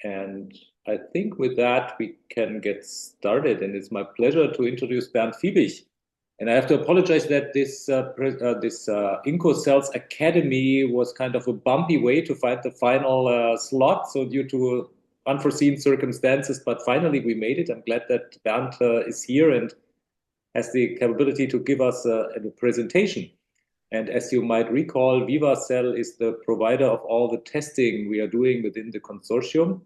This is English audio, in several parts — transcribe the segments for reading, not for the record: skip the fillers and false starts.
And I think with that, we can get started. And it's my pleasure to introduce Bernd Fiebich. And I have to apologize that this InnCoCells Academy was kind of a bumpy way to find the final slot. So due to unforeseen circumstances, but finally we made it. I'm glad that Bernd is here and has the capability to give us a presentation. And as you might recall, VivaCell is the provider of all the testing we are doing within the consortium.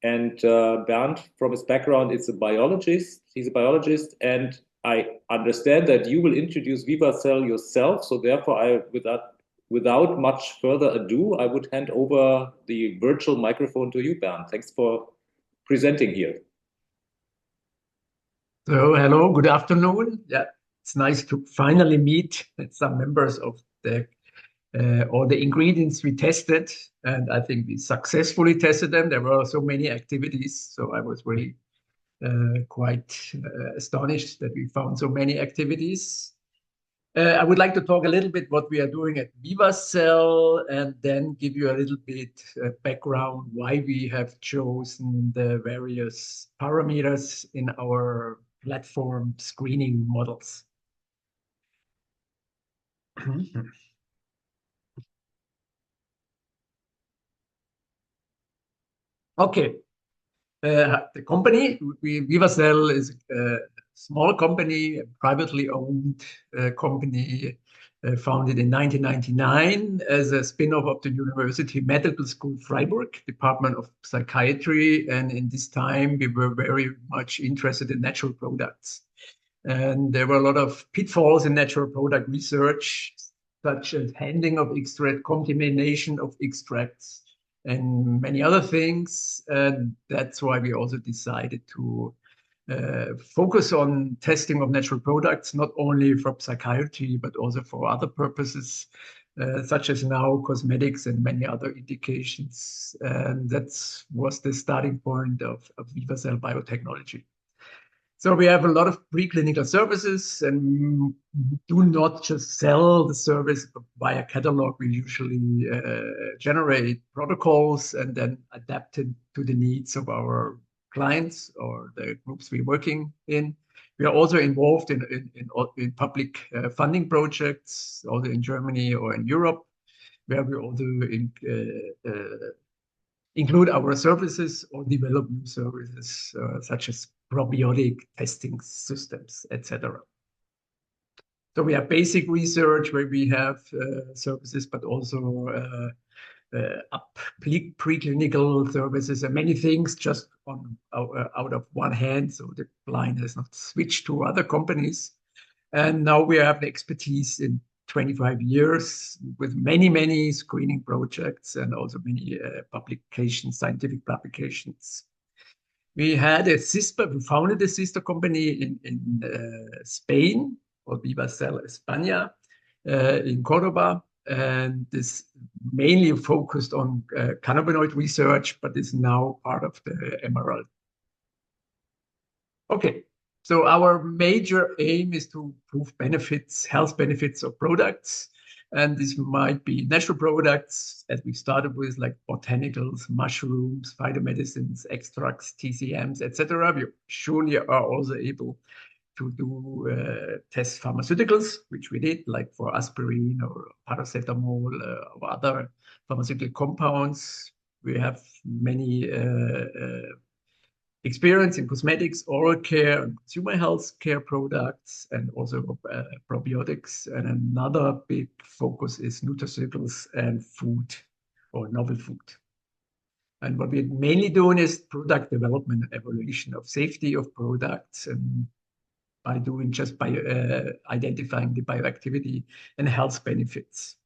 And Bernd, from his background, is a biologist. He's a biologist, and I understand that you will introduce VivaCell yourself. So therefore, without much further ado, I would hand over the virtual microphone to you, Bernd. Thanks for presenting here. So, hello, good afternoon. Yeah, it's nice to finally meet some members of all the ingredients we tested, and I think we successfully tested them. There were so many activities, so I was really quite astonished that we found so many activities. I would like to talk a little bit what we are doing at VivaCell, and then give you a little bit background why we have chosen the various parameters in our platform screening models. Okay, the company, VivaCell is a small company, a privately owned company, founded in 1999 as a spin-off of the University Medical School Freiburg, Department of Psychiatry. And in this time, we were very much interested in natural products. And there were a lot of pitfalls in natural product research, such as handling of extract, contamination of extracts, and many other things. And that's why we also decided to focus on testing of natural products, not only for psychiatry, but also for other purposes, such as now cosmetics and many other indications. And that was the starting point of VivaCell Biotechnology. So we have a lot of preclinical services and do not just sell the service via catalog. We usually generate protocols and then adapt it to the needs of our clients or the groups we're working in. We are also involved in public funding projects, either in Germany or in Europe, where we also include our services or develop new services such as probiotic testing systems, etc. So we have basic research where we have services, but also preclinical services and many things just out of one hand. So the line has not switched to other companies. And now we have the expertise in 25 years with many screening projects and also many publications, scientific publications. We founded a sister company in Spain, called VivaCell España, in Cordoba, and this mainly focused on cannabinoid research, but is now part of the Emerald. Okay, so our major aim is to prove benefits, health benefits of products. And this might be natural products, as we started with, like botanicals, mushrooms, phytomedicines, extracts, TCMs, etc. We surely are also able to do test pharmaceuticals, which we did, like for aspirin or paracetamol or other pharmaceutical compounds. We have many experience in cosmetics, oral care, and consumer health care products, and also probiotics. And another big focus is nutraceuticals and food or novel food. And what we're mainly doing is product development and evaluation of safety of products, and by identifying the bioactivity and health benefits.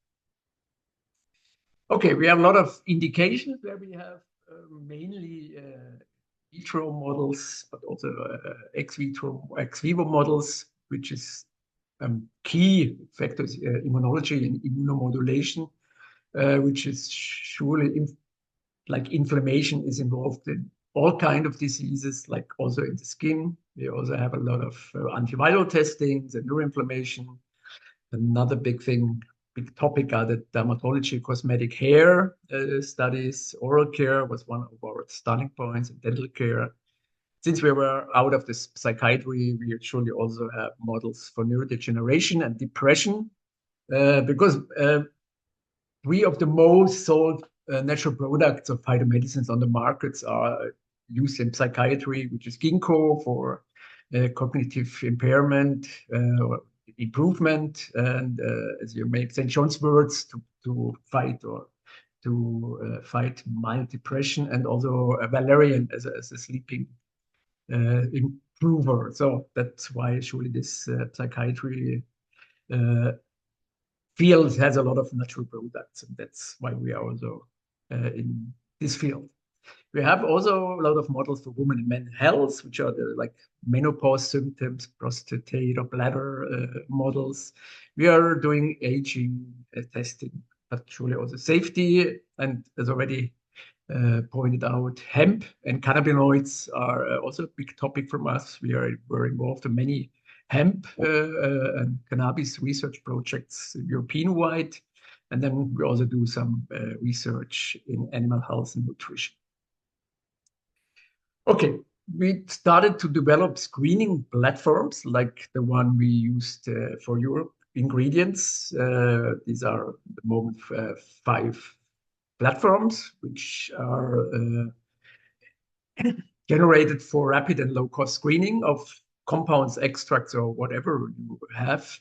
Okay, we have a lot of indications where we have mainly vitro models, but also ex vivo models, which is key factors, immunology and immunomodulation, which is surely like inflammation is involved in all kinds of diseases, like also in the skin. We also have a lot of antiviral testings and neuroinflammation. Another big thing big topic are the dermatology, cosmetic hair studies. Oral care was one of our starting points, and dental care. Since we were out of this psychiatry, we actually also have models for neurodegeneration and depression, because three of the most sold natural products of phytomedicines on the markets are used in psychiatry, which is ginkgo for cognitive impairment or improvement, and as you make St. John's words, to fight mild depression, and also valerian as a sleeping improver. So that's why surely this psychiatry field has a lot of natural products, and that's why we are also in this field. We have also a lot of models for women and men health, which are the like menopause symptoms, prostate or bladder models. We are doing aging testing, but surely also safety. And as already pointed out, hemp and cannabinoids are also a big topic from us. We're involved in many hemp and cannabis research projects European-wide. And then we also do some research in animal health and nutrition. Okay, we started to develop screening platforms like the one we used for Europe ingredients. These are at the moment 5 platforms, which are generated for rapid and low-cost screening of compounds, extracts, or whatever you have.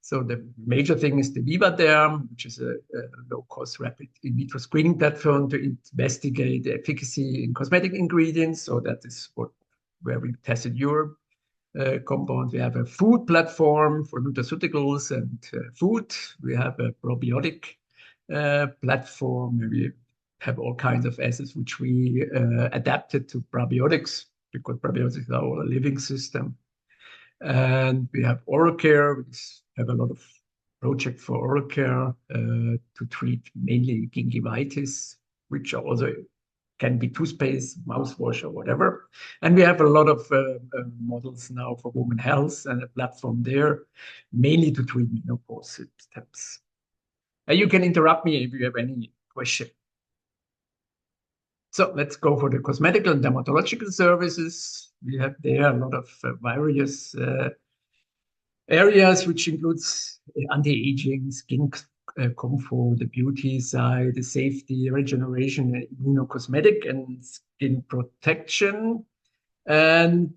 So the major thing is the Vivaderm, which is a low-cost rapid in vitro screening platform to investigate the efficacy in cosmetic ingredients. So that is where we tested Europe compounds. We have a food platform for nutraceuticals and food. We have a probiotic platform where we have all kinds of assets which we adapted to probiotics, because probiotics are our living system. And we have oral care. We have a lot of projects for oral care to treat mainly gingivitis, which also can be toothpaste, mouthwash, or whatever. And we have a lot of models now for women health and a platform there, mainly to treat menopause symptoms. And you can interrupt me if you have any question. So let's go for the cosmetic and dermatological services. We have there a lot of various areas, which includes anti-aging, skin comfort, the beauty side, the safety, regeneration, immunocosmetic, and skin protection. And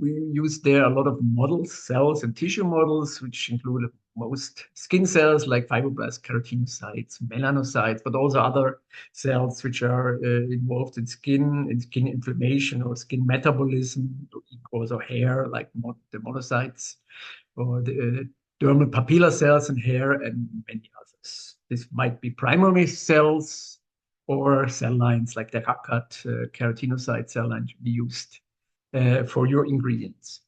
we use there a lot of models, cells, and tissue models, which include most skin cells like fibroblasts, keratinocytes, melanocytes, but also other cells which are involved in skin inflammation or skin metabolism, also hair, like the monocytes, or the dermal papilla cells in hair, and many others. This might be primary cells or cell lines like the Hackert keratinocyte cell line to be used for your ingredients.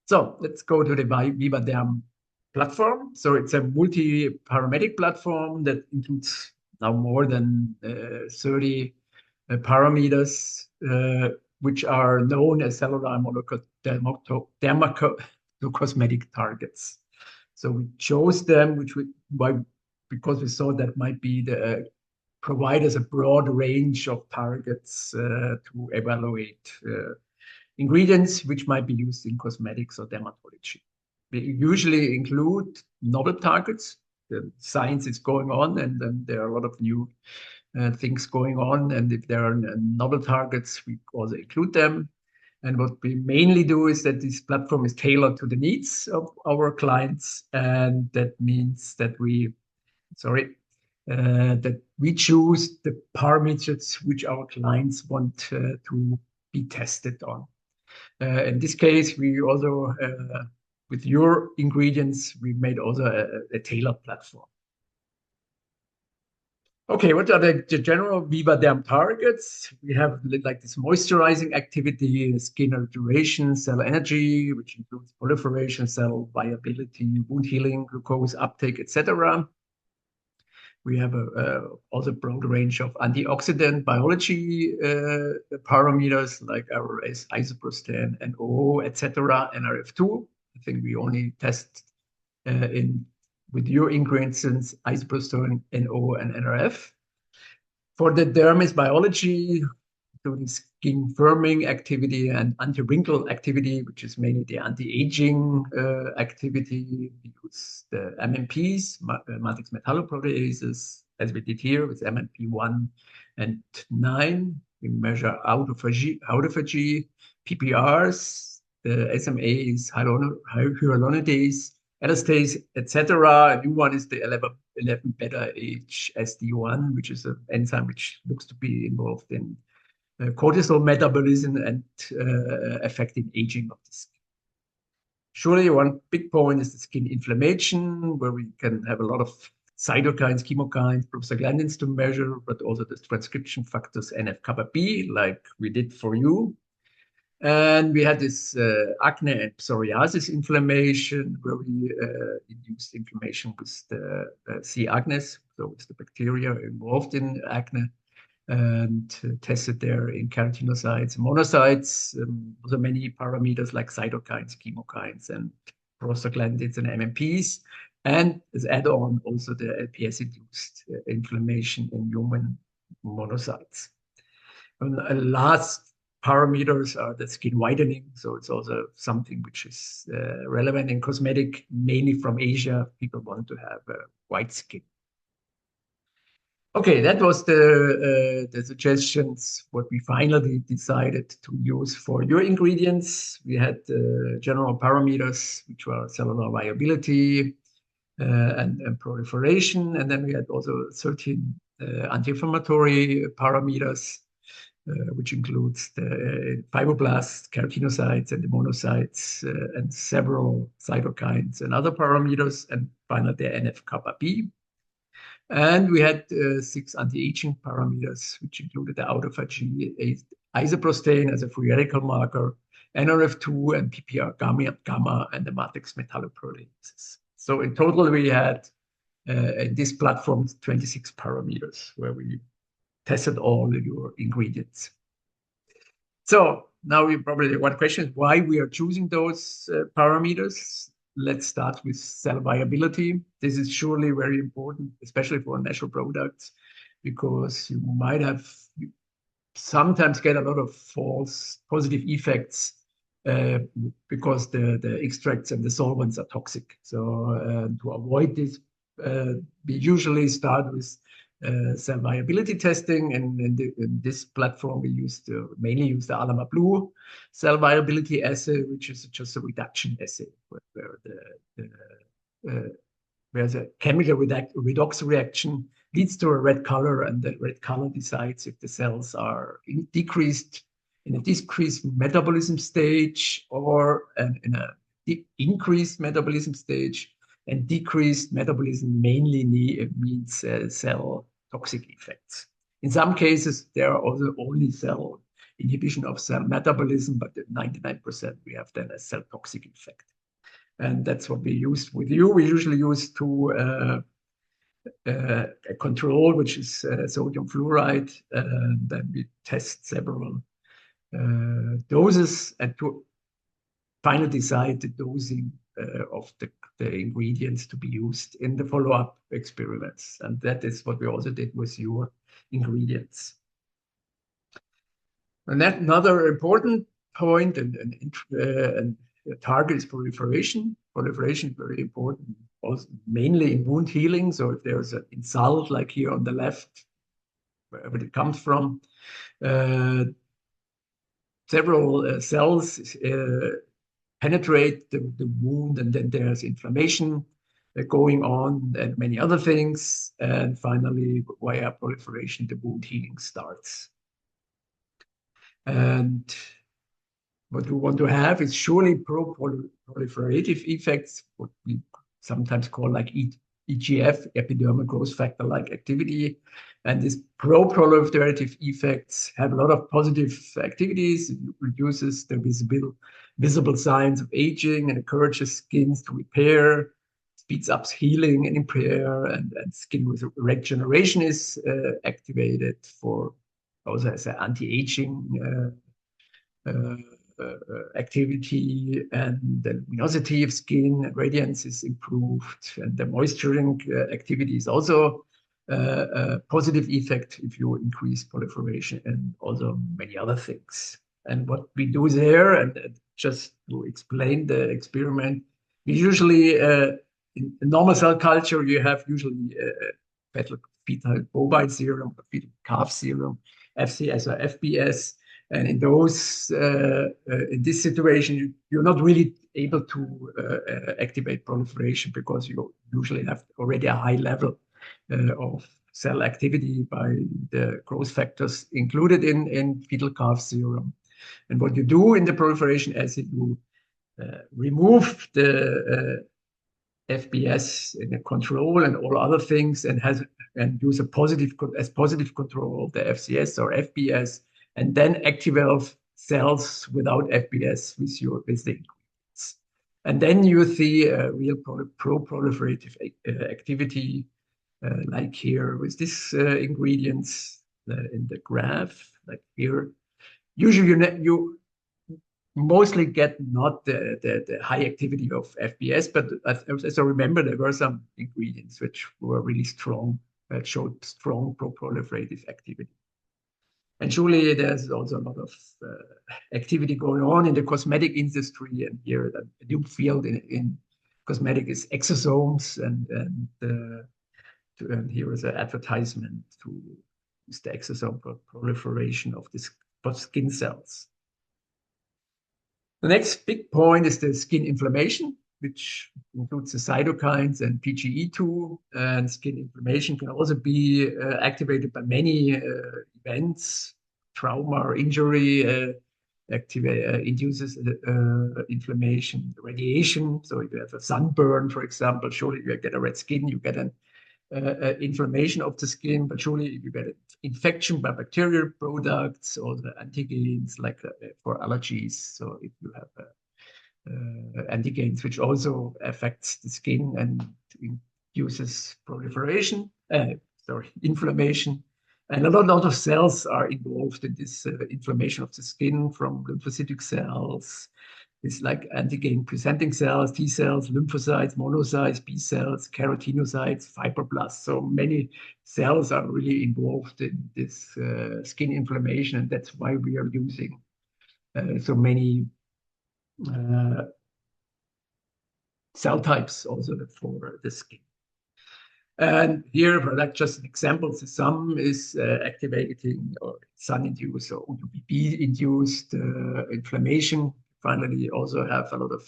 So let's go to the Vivaderm platform. So it's a multi-parametric platform that includes now more than 30 parameters, which are known as cellular molecular dermacosmetic targets. So we chose them, because we saw that might be provide us a broad range of targets to evaluate ingredients which might be used in cosmetics or dermatology. We usually include novel targets. The science is going on, and then there are a lot of new things going on. And if there are novel targets, we also include them. And what we mainly do is that this platform is tailored to the needs of our clients. And that means that we choose the parameters which our clients want to be tested on. In this case, we also, with your ingredients, we made also a tailored platform. Okay, what are the general Vivaderm targets? We have like this moisturizing activity, skin duration, cell energy, which includes proliferation, cell viability, wound healing, glucose uptake, etc. We have also a broad range of antioxidant biology parameters like RS, isoprostane, NO, etc., NRF2. I think we only test in with your ingredients, isoprostone, NO, and NRF. For the dermis biology, including skin firming activity and anti-wrinkle activity, which is mainly the anti-aging activity. We use the MMPs, matrix metalloproteases, as we did here with MMP1 and 9. We measure autophagy, PPRs, the SMAs, hyaluronidase, elastase, etc. A new one is the 11 beta HSD1, which is an enzyme which looks to be involved in cortisol metabolism and affecting aging of the skin. Surely one big point is the skin inflammation, where we can have a lot of cytokines, chemokines, prostaglandins to measure, but also the transcription factors NF-kappa B, like we did for you. And we had this acne and psoriasis inflammation, where we induced inflammation with the C. agnes, so it's the bacteria involved in acne, and tested there in keratinocytes, monocytes, also many parameters like cytokines, chemokines, and prostaglandins and MMPs, and as add-on also the LPS-induced inflammation in human monocytes. And last parameters are the skin whitening, so it's also something which is relevant in cosmetic, mainly from Asia. People want to have white skin. Okay, that was the suggestions, what we finally decided to use for your ingredients. We had general parameters, which were cellular viability and proliferation. And then we had also 13 anti-inflammatory parameters, which includes the fibroblasts, keratinocytes, and the monocytes, and several cytokines and other parameters, and finally the NF-kappa B. And we had 6 anti-aging parameters, which included the autophagy, isoprostane as a free radical marker, NRF2 and PPR gamma, and the matrix metalloproteases. So in total, we had in this platform 26 parameters where we tested all your ingredients. So now we probably one question is why we are choosing those parameters. Let's start with cell viability. This is surely very important, especially for natural products, because you might have sometimes get a lot of false positive effects because the extracts and the solvents are toxic. So to avoid this, we usually start with cell viability testing, and in this platform we mainly use the Alama Blue cell viability assay, which is just a reduction assay where the chemical redox reaction leads to a red color, and the red color decides if the cells are in a decreased metabolism stage or in a increased metabolism stage. And decreased metabolism mainly means cell toxic effects. In some cases, there are also only cell inhibition of cell metabolism, but at 99% we have then a cell toxic effect. And that's what we use with you. We usually use a control, which is sodium fluoride. Then we test several doses and to finally decide the dosing of the ingredients to be used in the follow-up experiments. And that is what we also did with your ingredients. And that another important point and target is proliferation. Proliferation is very important, also mainly in wound healing. So if there's an insult, like here on the left, wherever it comes from, several cells penetrate the wound, and then there's inflammation going on and many other things. And finally, via proliferation, the wound healing starts. And what we want to have is surely pro-proliferative effects, what we sometimes call like EGF, epidermal growth factor-like activity. And these pro-proliferative effects have a lot of positive activities. It reduces the visible signs of aging and encourages skins to repair, speeds up healing and repair, and skin regeneration is activated for also as an anti-aging activity, and the luminosity of skin, radiance is improved, and the moisturizing activity is also a positive effect if you increase proliferation, and also many other things. And what we do there, and just to explain the experiment, we usually, in normal cell culture, you have usually fetal bovine serum, fetal calf serum, FCS or FBS. And in those, in this situation, you're not really able to activate proliferation because you usually have already a high level of cell activity by the growth factors included in fetal calf serum. And what you do in the proliferation assay, you remove the FBS in the control and all other things, and use as positive control the FCS or FBS, and then activate cells without FBS with the ingredients. And then you see a real pro-proliferative activity, like here with these ingredients in the graph, like here. Usually you mostly get not the high activity of FBS, but as I remember, there were some ingredients which were really strong, that showed strong pro-proliferative activity. And surely there's also a lot of activity going on in the cosmetic industry, and here the new field in cosmetic is exosomes, and here is an advertisement to use the exosome for proliferation of this for skin cells. The next big point is the skin inflammation, which includes the cytokines and PGE2. And skin inflammation can also be activated by many events. Trauma or injury induces inflammation. Radiation, so if you have a sunburn, for example, surely you get a red skin, you get an inflammation of the skin, but surely if you get an infection by bacterial products or the antigens, like for allergies. So if you have antigens which also affects the skin and induces inflammation. And a lot of cells are involved in this inflammation of the skin, from lymphocytic cells. It's like antigen-presenting cells, T cells, lymphocytes, monocytes, B cells, keratinocytes, fibroblasts. So many cells are really involved in this skin inflammation, and that's why we are using so many cell types also for the skin. And here, for that, just an example, the sun is activating or sun-induced or UVB-induced inflammation. Finally, also have a lot of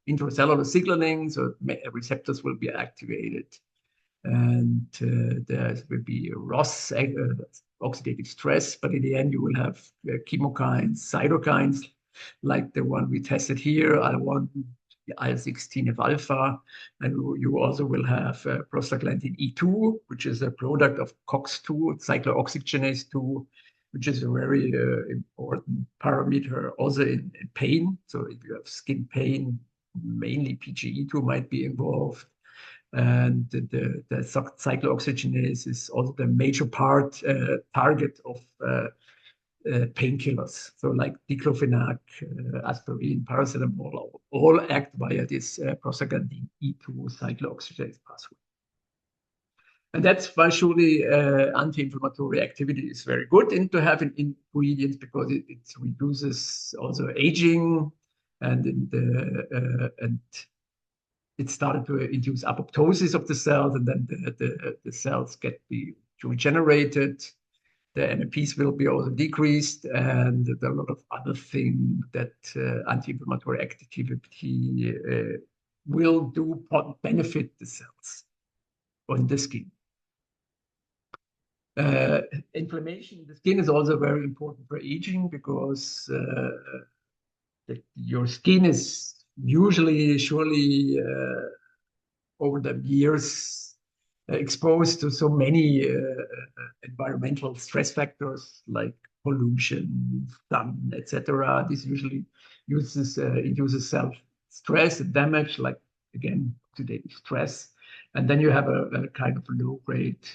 intracellular signaling, so receptors will be activated. And there will be ROS, oxidative stress, but in the end, you will have chemokines, cytokines, like the one we tested here, IL-1, IL-16F alpha, and you also will have prostaglandin E2, which is a product of COX-2, cyclooxygenase 2, which is a very important parameter also in pain. So if you have skin pain, mainly PGE2 might be involved. And the cyclooxygenase is also the major target of painkillers. So like diclofenac, aspirin, paracetamol, all act via this prostaglandin E2 cyclooxygenase pathway. And that's why surely anti-inflammatory activity is very good to have in ingredients, because it reduces also aging, and it started to induce apoptosis of the cells, and then the cells get regenerated. The MMPs will be also decreased, and there are a lot of other things that anti-inflammatory activity will do benefit the cells on the skin. Inflammation in the skin is also very important for aging, because your skin is usually, surely, over the years, exposed to so many environmental stress factors like pollution, sun, etc. This usually induces self-stress and damage, like, again, today, stress. And then you have a kind of low-grade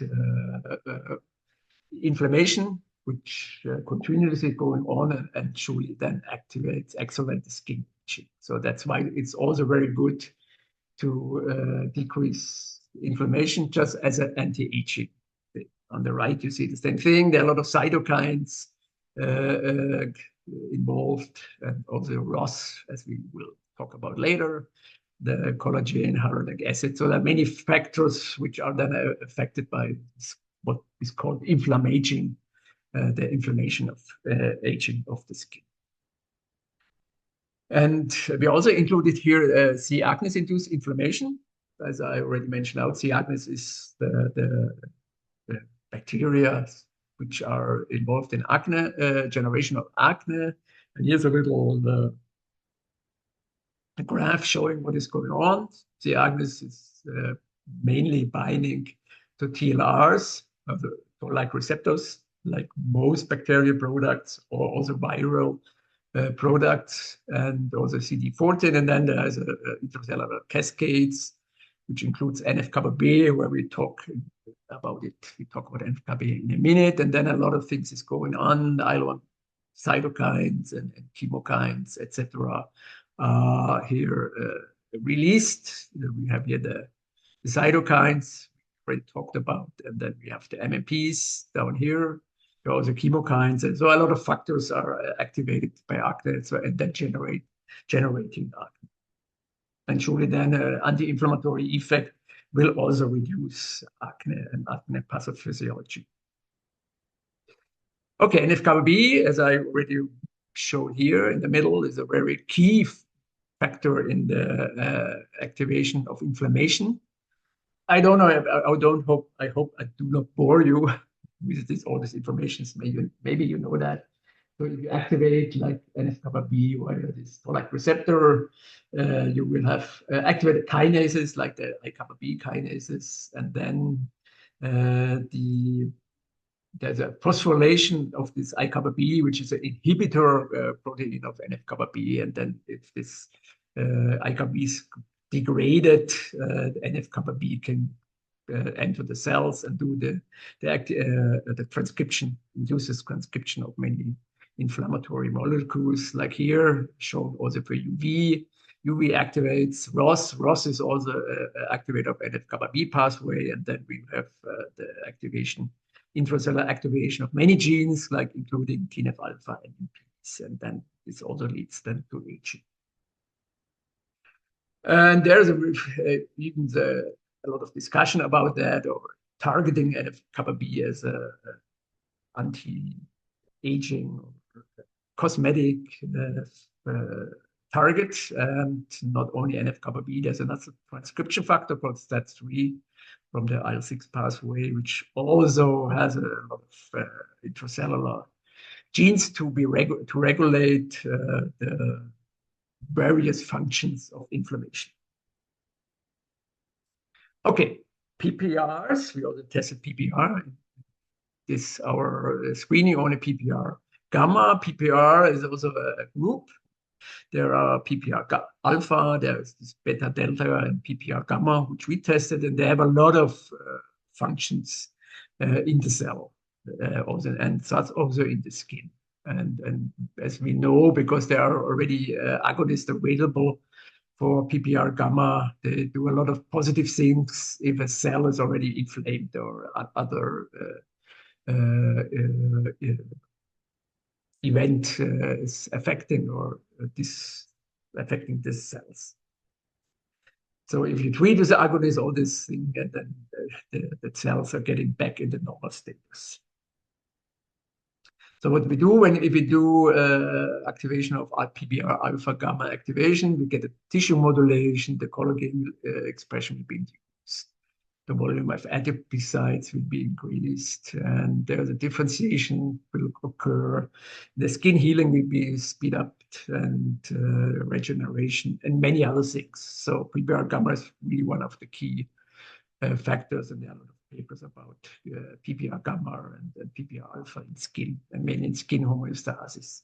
inflammation, which continuously going on and truly then accelerates the skin aging. So that's why it's also very good to decrease inflammation just as an anti-aging. On the right, you see the same thing. There are a lot of cytokines involved, and also ROS, as we will talk about later, the collagen, hyaluronic acid. So there are many factors which are then affected by what is called inflammation, the inflammation of aging of the skin. And we also included here C. acnes-induced inflammation. As I already mentioned out, C. acnes is the bacteria which are involved in acne, generation of acne. And here's a little graph showing what is going on. C. acnes is mainly binding to TLRs, like receptors, like most bacterial products, or also viral products, and also CD14. And then there's intracellular cascades, which includes NF-kappa B, where we talk about it. We talk about NF-kappa B in a minute. And then a lot of things is going on, IL-1 cytokines and chemokines, etc. Here released. We have here the cytokines we already talked about, and then we have the MMPs down here. There are also chemokines, and so a lot of factors are activated by acne, so, and then generating acne. And surely then anti-inflammatory effect will also reduce acne and acne pathophysiology. Okay, NF-kappa B, as I already showed here in the middle, is a very key factor in the activation of inflammation. I don't know. I hope I do not bore you with all this information. Maybe you know that. So if you activate like NF-kappa B or this toll-like receptor, you will have activated kinases like the I-kappa B kinases, and then there's a phosphorylation of this I-kappa B, which is an inhibitor protein of NF-kappa B, and then if this I-kappa B is degraded, the NF-kappa B can enter the cells and do the transcription, induces transcription of many inflammatory molecules, like here shown also for UV. UV activates ROS. ROS is also an activator of NF-kappa B pathway, and then we have the activation, intracellular activation of many genes, like including TNF-alpha and MPs, and then this also leads then to aging. And there's even a lot of discussion about that, or targeting NF-kappa B as a anti-aging or cosmetic target. And not only NF-kappa B, there's another transcription factor called STAT3 from the IL-6 pathway, which also has a lot of intracellular genes to regulate the various functions of inflammation. Okay, PPRs, we also tested PPR. This our screening on a PPR gamma. PPR is also a group. There are PPR alpha, there's this beta delta and PPR gamma, which we tested, and they have a lot of functions in the cell, also, and that's also in the skin. And as we know, because there are already agonists available for PPR gamma, they do a lot of positive things if a cell is already inflamed or other event is affecting or affecting these cells. So if you treat with the agonist, all this thing, and then the cells are getting back in the normal status. So what we do if we do activation of PPR alpha gamma activation, we get a tissue modulation, the collagen expression will be induced, the volume of adipocytes will be increased, and there's a differentiation will occur. The skin healing will be speed up, and regeneration, and many other things. So PPR gamma is really one of the key factors, and there are a lot of papers about PPR gamma and PPR alpha in skin, and mainly in skin homeostasis.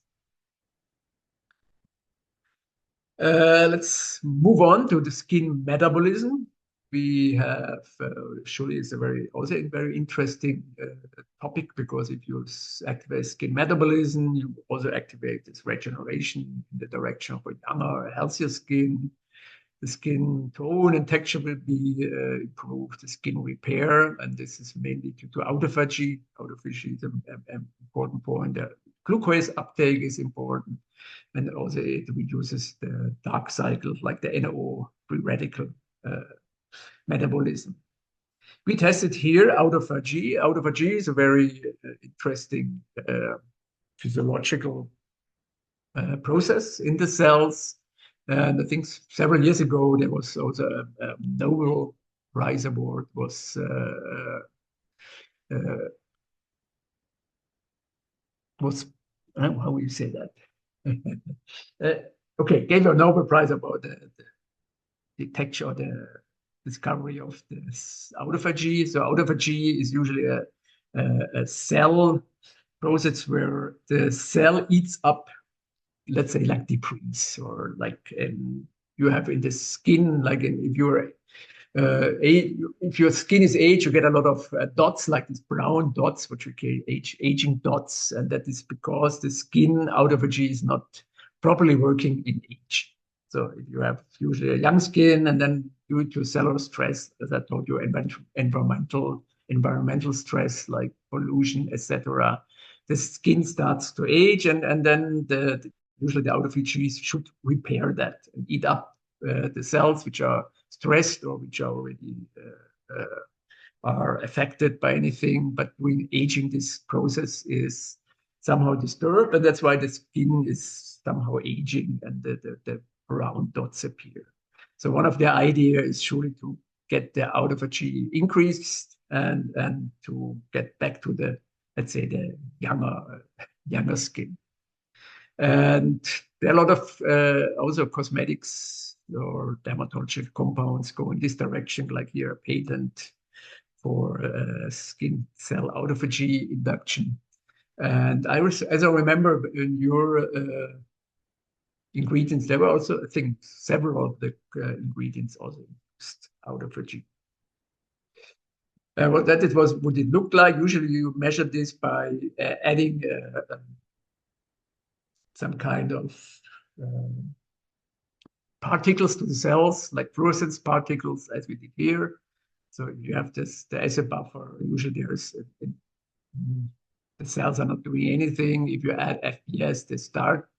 Let's move on to the skin metabolism. we have surely is also a very interesting topic, because if you activate skin metabolism, you also activate this regeneration in the direction of a younger, healthier skin. The skin tone and texture will be improved, the skin repair, and this is mainly due to autophagy. Autophagy is an important point. The glucose uptake is important, and also it reduces the dark cycle, like the NO free radical metabolism. We tested here autophagy. Autophagy is a very interesting physiological process in the cells. And I think several years ago, there was also a Nobel Prize award was how will you say that? Okay, gave a Nobel Prize about the detection or the discovery of this autophagy. So autophagy is usually a cell process where the cell eats up, let's say, like debris, or like you have in the skin, like if your skin is aged, you get a lot of dots, like these brown dots, which we call aging dots, and that is because the skin autophagy is not properly working in age. So if you have usually a young skin, and then due to cellular stress, as I told you, environmental stress like pollution, etc., the skin starts to age, and then usually the autophagy should repair that and eat up the cells which are stressed or which are already are affected by anything. But when aging, this process is somehow disturbed, and that's why the skin is somehow aging and the brown dots appear. So one of the ideas is surely to get the autophagy increased and to get back to the, let's say, the younger skin. And there are a lot of also cosmetics or dermatological compounds go in this direction, like here a patent for skin cell autophagy induction. And as I remember in your ingredients, there were also, I think, several of the ingredients also used autophagy. What it looked like. Usually you measure this by adding some kind of particles to the cells, like fluorescence particles, as we did here. So you have this, the acid buffer. Usually the cells are not doing anything. If you add FPS, they start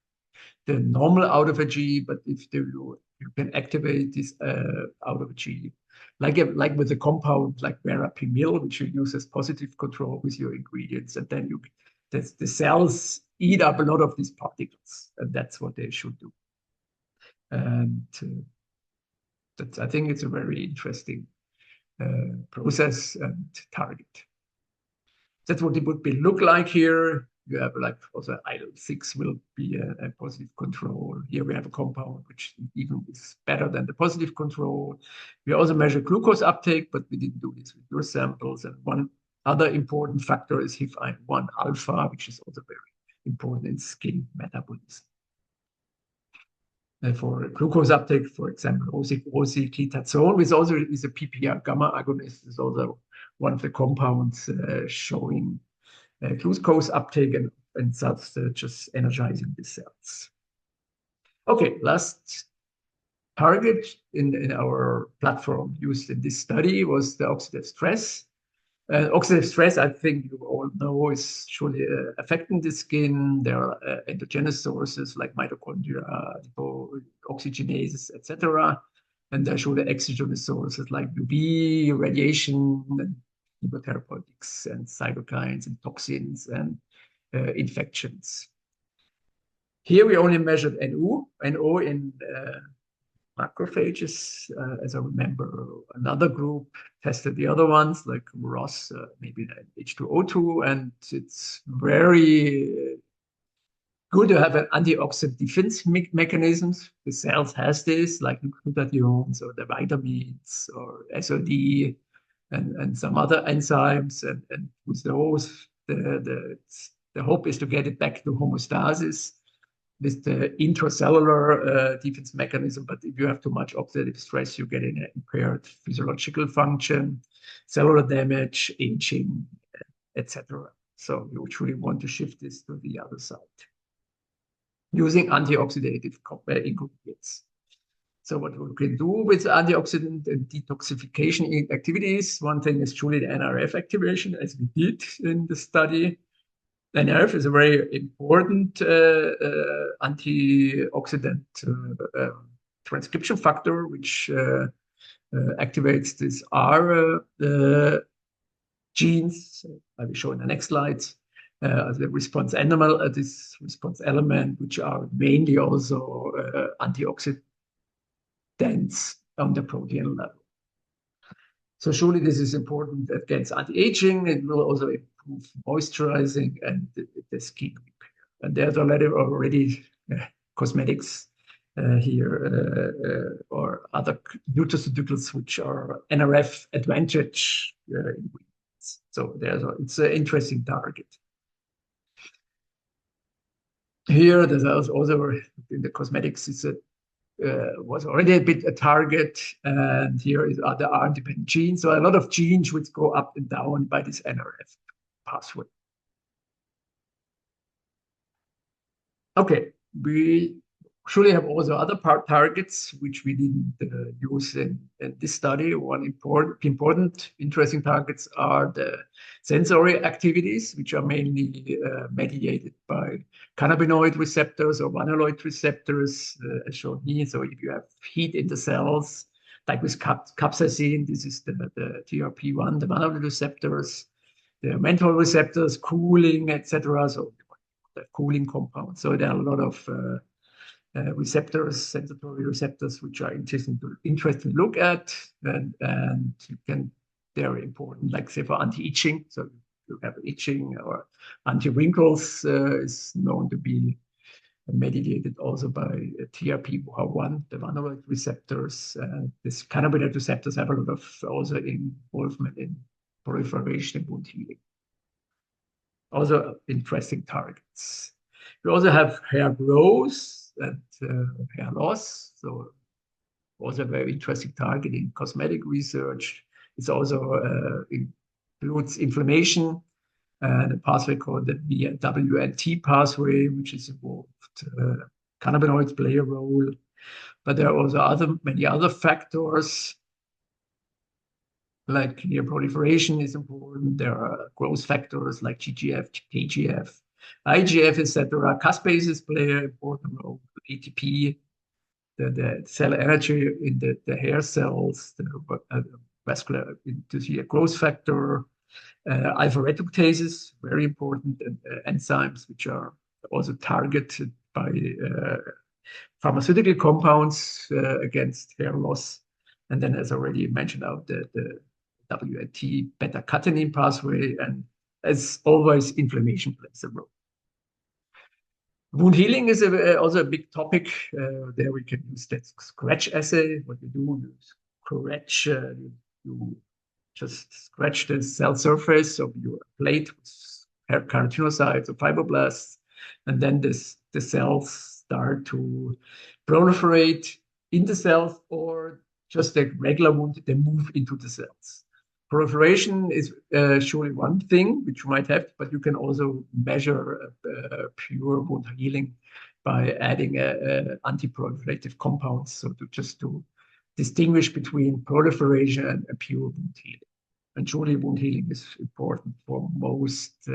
the normal autophagy, but if you can activate this autophagy, like with the compound like verapamil, which you use as positive control with your ingredients, and then the cells eat up a lot of these particles, and that's what they should do. And I think it's a very interesting process and target. That's what it would look like here. You have like also IL-6 will be a positive control. Here we have a compound which even is better than the positive control. We also measure glucose uptake, but we didn't do this with your samples. And one other important factor is HIF-1 alpha, which is also very important in skin metabolism. For glucose uptake, for example, rosiglitazone, which also is a PPR gamma agonist, is also one of the compounds showing glucose uptake and such, just energizing the cells. Okay, last target in our platform used in this study was the oxidative stress. Oxidative stress, I think you all know, is surely affecting the skin. There are endogenous sources like mitochondria, oxygenases, etc. And there are surely exogenous sources like UV, radiation, and chemotherapeutics, and cytokines, and toxins, and infections. Here we only measured NO in macrophages. As I remember, another group tested the other ones, like ROS, maybe H2O2, and it's very good to have an antioxidant defense mechanisms. The cells has this, like glutathione or the vitamins or SOD and some other enzymes, and with those, the hope is to get it back to homeostasis. with the intracellular defense mechanism. But if you have too much oxidative stress, you get an impaired physiological function, cellular damage, aging, etc. So you truly want to shift this to the other side using antioxidative ingredients. So what we can do with antioxidant and detoxification activities, one thing is truly the NRF activation, as we did in the study. NRF is a very important antioxidant transcription factor, which activates this R genes. I will show in the next slides. The response animal, this response element, which are mainly also antioxidants on the protein level. So surely this is important against anti-aging. It will also improve moisturizing and the skin repair. And there's already cosmetics here or other nutraceuticals which are NRF advantage ingredients. So it's an interesting target. Here, there's also in the cosmetics, was already a bit a target, and here is other R-dependent genes. So a lot of genes which go up and down by this NRF pathway. Okay, we surely have also other targets which we didn't use in this study. One important, interesting targets are the sensory activities, which are mainly mediated by cannabinoid receptors or vanilloid receptors, as shown here. So if you have heat in the cells, like with capsaicin, this is the TRP1, the vanilloid receptors, the menthol receptors, cooling, etc. So the cooling compounds. So there are a lot of receptors, sensory receptors, which are interesting to look at, and you can, they're important, like say for anti-itching. So you have itching, or anti-wrinkles is known to be mediated also by TRP1, the vanilloid receptors. These cannabinoid receptors have a lot of also involvement in proliferation and wound healing. Also interesting targets. We also have hair growth and hair loss. So also a very interesting target in cosmetic research. It also includes inflammation and a pathway called the WNT pathway, which is involved. Cannabinoids play a role, but there are also many other factors. Like hair proliferation is important. There are growth factors like GGF, KGF, IGF, etc. Caspases play an important role. ATP, the cell energy in the hair cells, the vascular into growth factor, alpha reductases, very important, and enzymes which are also targeted by pharmaceutical compounds against hair loss. And then, as already mentioned out, the WNT beta-catenin pathway, and as always, inflammation plays a role. Wound healing is also a big topic. There we can use that scratch assay. What you do is scratch, you just scratch the cell surface of your plate with keratinocytes or fibroblasts, and then the cells start to proliferate in the cells, or just like regular wound, they move into the cells. Proliferation is surely one thing which you might have, but you can also measure pure wound healing by adding anti-proliferative compounds, so to distinguish between proliferation and pure wound healing. And surely wound healing is important for most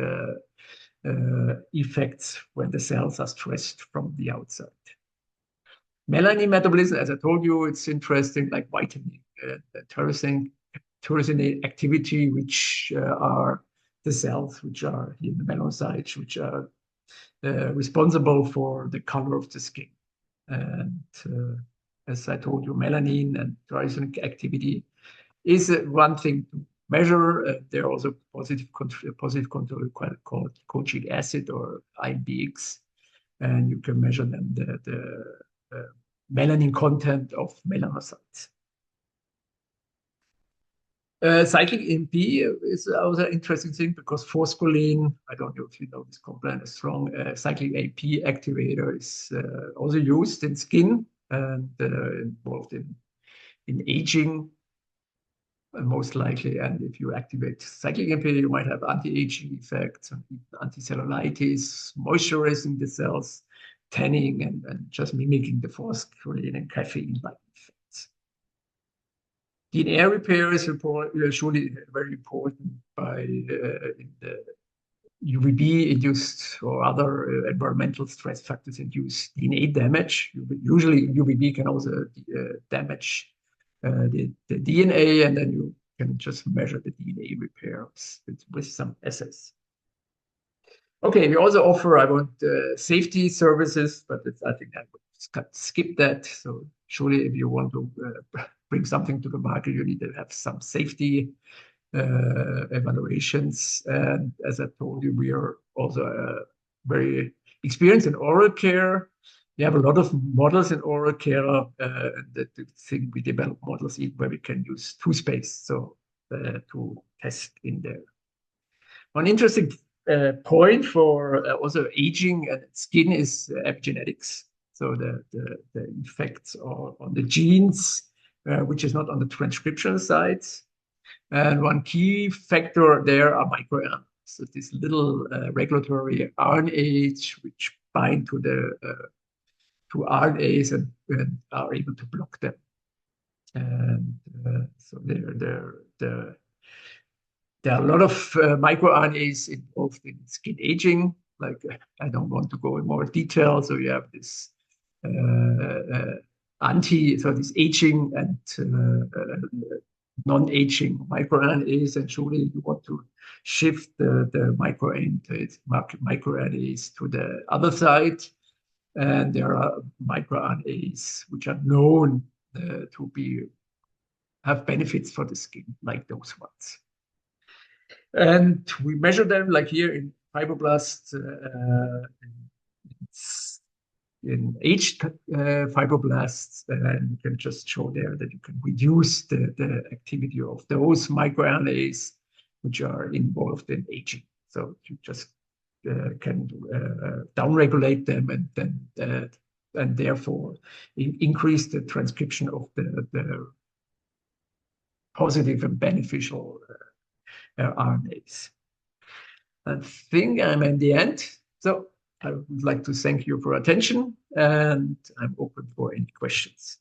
effects when the cells are stressed from the outside. Melanin metabolism, as I told you, it's interesting, like vitamin, tyrosine activity, which are the cells which are in the melanocytes, which are responsible for the color of the skin. And as I told you, melanin and tyrosine activity is one thing to measure. There are also positive control called kojic acid or IBX, and you can measure them the melanin content of melanocytes. Cyclic AMP is also an interesting thing because forskolin, I don't know if you know this compound, a strong cyclic AMP activator is also used in skin and involved in aging, most likely. And if you activate cyclic AMP, you might have anti-aging effects, anti-cellulitis, moisturizing the cells, tanning, and just mimicking the forskolin and caffeine-like effects. DNA repair is surely very important by in the UVB-induced or other environmental stress factors induce DNA damage. Usually, UVB can also damage the DNA, and then you can just measure the DNA repairs with some assays. Okay, we also offer, I want safety services, but I think I would skip that. So surely if you want to bring something to the market, you need to have some safety evaluations. And as I told you, we are also very experienced in oral care. We have a lot of models in oral care. The thing we develop models where we can use toothpaste to test in there. One interesting point for also aging and skin is epigenetics. So the effects on the genes, which is not on the transcriptional side. And one key factor there are microRNAs. So these little regulatory RNAs which bind to the to RNAs and are able to block them. And so there are a lot of microRNAs involved in skin aging. Like I don't want to go in more detail. So you have this this aging and non-aging microRNAs, and surely you want to shift the microRNAs to the other side. And there are microRNAs which are known to have benefits for the skin, like those ones. And we measure them like here in fibroblasts, in aged fibroblasts, and you can just show there that you can reduce the activity of those microRNAs which are involved in aging. So you just can downregulate them and therefore increase the transcription of the positive and beneficial RNAs. I think I'm at the end. So I would like to thank you for attention, and I'm open for any questions.